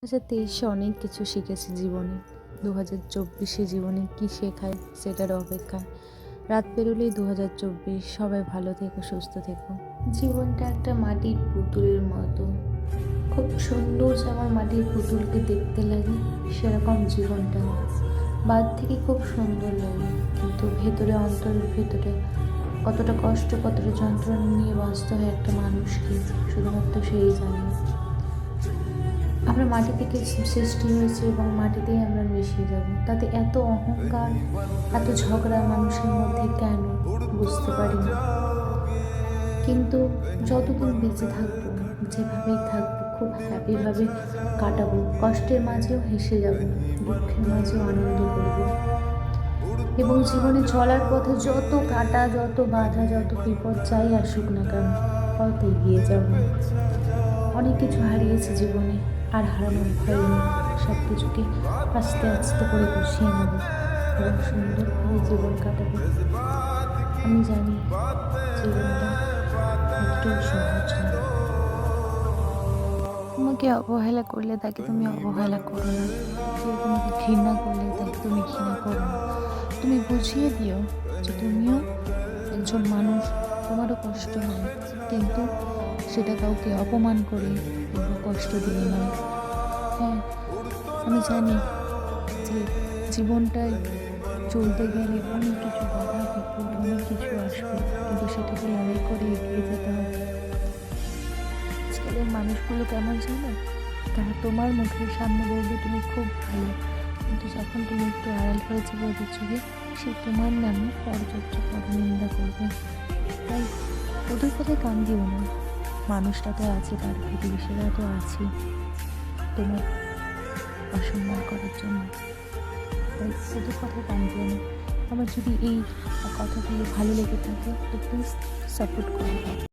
2023-এ অনেক কিছু শিখেছি জীবনে। 2024-এ জীবনে কী শেখায় সেটার অপেক্ষায়। রাত পেরোলেই 2024। সবাই ভালো থেকো, সুস্থ থেকো। জীবনটা একটা মাটির পুতুলের মতো। খুব সুন্দর যেমন মাটির পুতুলকে দেখতে লাগে, সেরকম জীবনটা বাদ থেকে খুব সুন্দর লাগে, কিন্তু ভেতরে অন্তরের ভেতরে কতটা কষ্ট, কতটা যন্ত্রণা নিয়ে বাঁচতে হয় একটা মানুষকে, শুধুমাত্র সেই জানে। আমরা মাটি থেকে সৃষ্টি হয়েছি এবং মাটিতেই আমরা মিশে যাব। তাতে এত অহংকার, এত ঝগড়া মানুষের মধ্যে কেন, বুঝতে পারি না। কিন্তু যতদিন বেঁচে থাকবো, যেভাবেই থাকবো, খুব হ্যাপিভাবে কাটাবো। কষ্টের মাঝেও হেসে যাব, দুঃখের মাঝেও আনন্দ করব। এবং জীবনে চলার পথে যত কাটা, যত বাধা, যত বিপদ যাই আসুক না কেন, পথ এগিয়ে যাব। অনেক কিছু হারিয়েছি জীবনে, আর হারানোর ভয় নেই। সব কিছুকে আস্তে আস্তে করে গুছিয়ে নেব এবং সুন্দরভাবে জীবন কাটাবো। আমি জানি জীবনটা একটু সহজ না। তোমাকে অবহেলা করলে তাকে তুমি অবহেলা করো না। কেউ তোমাকে ঘৃণা করলে তাকে তুমি ঘৃণা করো না। তুমি বুঝিয়ে দিও যে তুমিও একজন মানুষ, তোমারও কষ্ট হয়, কিন্তু সেটা কাউকে অপমান করে কিংবা কষ্ট দিয়ে নয়। হ্যাঁ, আমি জানি যে জীবনটায় চলতে গেলে অনেক কিছু বাধা বিপদ, অনেক কিছু আসবে, কিন্তু সেটাকে লড়াই করে এগিয়ে যেতে হবে। আজকালের মানুষগুলো কেমন জানো? তারা তোমার মুখের সামনে বলবে তুমি খুব ভালো, কিন্তু যখন তুমি একটু আড়াল হয়ে যাবে ওদের চোখে, সে তোমার নামে পরচর্চা পরনিন্দা করবে। তাই ওদের কথায় কান দিও না। মানুষটা তো আছে, তার প্রতিবেশীরা তো আছে তোমার অসম্মান করার জন্য। তাই ওদের কথায় কান দিও না। আমার যদি এই কথাগুলো ভালো লেগে থাকে তো প্লিজ সাপোর্ট করো।